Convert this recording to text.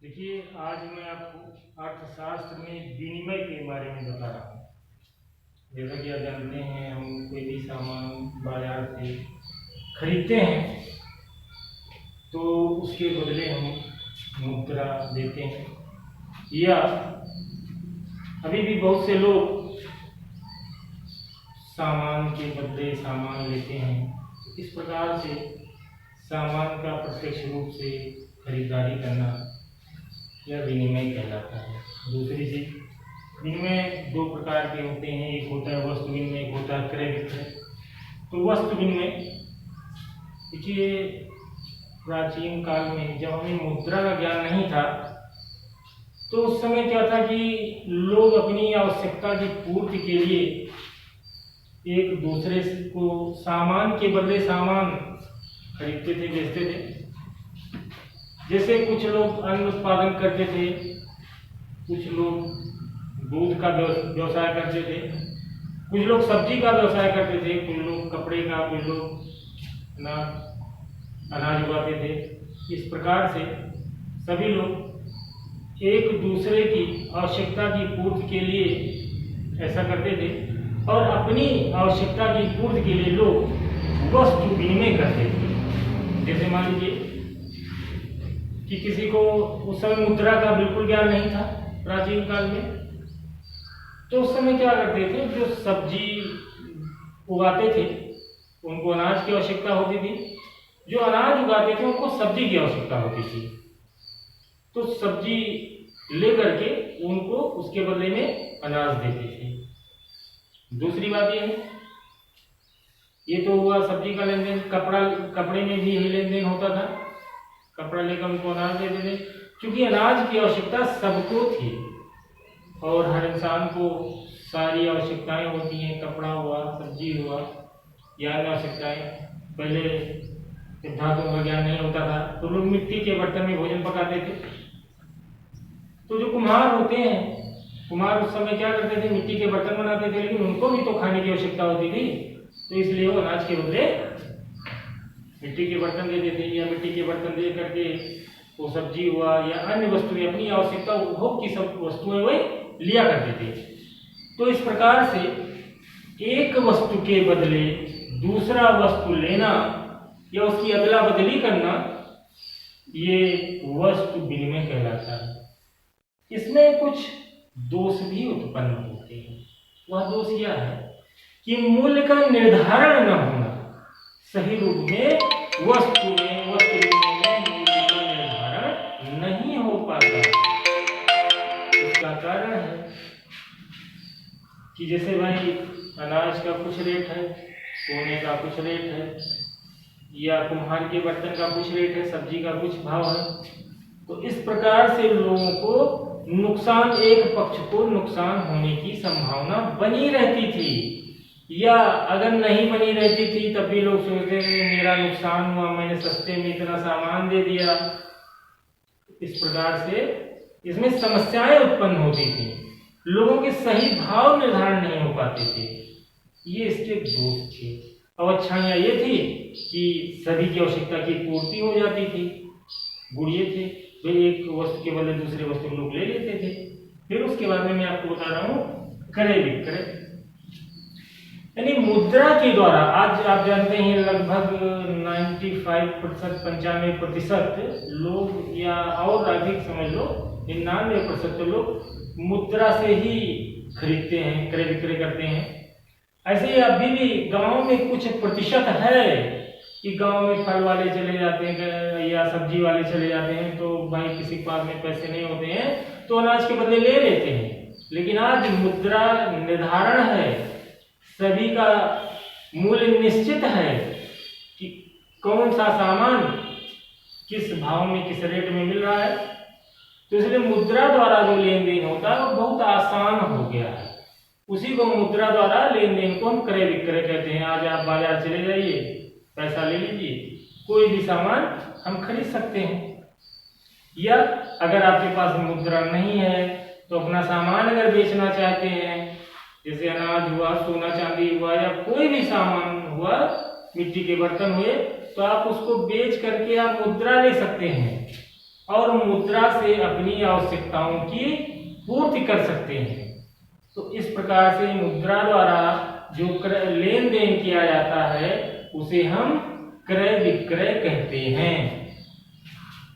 देखिए, आज मैं आपको अर्थशास्त्र में विनिमय के बारे में बता रहा हूँ। जैसा कि आप जानते हैं, हम कोई भी सामान बाजार से खरीदते हैं तो उसके बदले हम मुद्रा देते हैं, या अभी भी बहुत से लोग सामान के बदले सामान लेते हैं। इस प्रकार से सामान का प्रत्यक्ष रूप से खरीदारी करना यह विनिमय कहलाता है। दूसरी चीज, विनिमय दो प्रकार के होते हैं, एक होता है वस्तु विनिमय, एक होता है क्रय विक्रय। तो वस्तु विनिमय, देखिए, प्राचीन काल में जब हमें मुद्रा का ज्ञान नहीं था तो उस समय क्या था कि लोग अपनी आवश्यकता की पूर्ति के लिए एक दूसरे को सामान के बदले सामान खरीदते थे, बेचते थे। जैसे कुछ लोग अन्न उत्पादन करते थे, कुछ लोग दूध का व्यवसाय करते थे, कुछ लोग सब्जी का व्यवसाय करते थे, कुछ लोग कपड़े का, कुछ लोग अनाज उगाते थे। इस प्रकार से सभी लोग एक दूसरे की आवश्यकता की पूर्ति के लिए ऐसा करते थे, और अपनी आवश्यकता की पूर्ति के लिए लोग वस्तु विनिमय करते थे। जैसे मान लीजिए कि किसी को उस समय मुद्रा का बिल्कुल ज्ञान नहीं था प्राचीन काल में, तो उस समय क्या करते थे, जो सब्जी उगाते थे उनको अनाज की आवश्यकता होती थी, जो अनाज उगाते थे उनको सब्जी की आवश्यकता होती थी। तो सब्जी लेकर के उनको उसके बदले में अनाज देते थे। दूसरी बात यह है, ये तो हुआ सब्जी का लेन देन। कपड़े में भी यही लेन देन होता था, कपड़ा लेकर उनको अनाज देते थे, क्योंकि अनाज की आवश्यकता सबको थी और हर इंसान को सारी आवश्यकताएं होती हैं। कपड़ा हुआ, सब्जी हुआ, या अन्य आवश्यकताएं। पहले जब धातुओं का ज्ञान नहीं होता था तो लोग मिट्टी के बर्तन में भोजन पकाते थे। तो जो कुम्हार होते हैं, कुम्हार उस समय क्या करते थे, मिट्टी के बर्तन बनाते थे, लेकिन उनको भी तो खाने की आवश्यकता होती थी, तो इसलिए वो अनाज के बदले मिट्टी के बर्तन दे देते, या मिट्टी के बर्तन दे करके वो सब्जी हुआ या अन्य वस्तुएं, अपनी आवश्यकता उपभोग की सब वस्तुएं वे लिया करते थे। तो इस प्रकार से एक वस्तु के बदले दूसरा वस्तु लेना या उसकी अदला बदली करना, ये वस्तु विनिमय कहलाता है। इसमें कुछ दोष भी उत्पन्न होते हैं। वह दोष क्या है कि मूल्य का निर्धारण न होना। सही रूप में वस्तु विनिमय में मूल्य का निर्धारण नहीं हो पाता। इसका कारण है कि जैसे भाई अनाज का कुछ रेट है, सोने का कुछ रेट है, या कुम्हार के बर्तन का कुछ रेट है, सब्जी का कुछ भाव है। तो इस प्रकार से लोगों को नुकसान, एक पक्ष को नुकसान होने की संभावना बनी रहती थी, या अगर नहीं बनी रहती थी तब भी लोग सोचते थे मेरा नुकसान हुआ, मैंने सस्ते में इतना सामान दे दिया। इस प्रकार से इसमें समस्याएं उत्पन्न होती थी, लोगों के सही भाव निर्धारण नहीं हो पाते थे। ये इसके दोष थे। अवच्छाइयां ये थी कि सभी की आवश्यकता की पूर्ति हो जाती थी। गुण ये थे, वे एक वस्तु के बदले दूसरे वस्तु लोग ले लेते थे। फिर उसके बाद में मैं आपको बता रहा हूँ क्रय विक्रय, यानी मुद्रा के द्वारा। आज आप जानते हैं लगभग 95% लोग, या और अधिक समझ लो 99% लोग मुद्रा से ही खरीदते हैं, क्रय विक्रय करते हैं। ऐसे ही अभी भी गांव में कुछ प्रतिशत है कि गांव में फल वाले चले जाते हैं या सब्जी वाले चले जाते हैं, तो भाई किसी के पास में पैसे नहीं होते हैं तो अनाज के बदले ले लेते हैं। लेकिन आज मुद्रा निर्धारण है, सभी का मूल्य निश्चित है कि कौन सा सामान किस भाव में, किस रेट में मिल रहा है। तो इसलिए मुद्रा द्वारा जो लेन देन होता है वो बहुत आसान हो गया है। उसी को मुद्रा द्वारा लेन देन को हम क्रय विक्रय कहते हैं। आज आप बाजार चले जाइए, पैसा ले लीजिए, कोई भी सामान हम खरीद सकते हैं। या अगर आपके पास मुद्रा नहीं है तो अपना सामान अगर बेचना चाहते हैं, जैसे अनाज हुआ, सोना चांदी हुआ, या कोई भी सामान हुआ, मिट्टी के बर्तन हुए, तो आप उसको बेच करके आप मुद्रा ले सकते हैं और मुद्रा से अपनी आवश्यकताओं की पूर्ति कर सकते हैं। तो इस प्रकार से मुद्रा द्वारा जो लेन देन किया जाता है उसे हम क्रय विक्रय कहते हैं।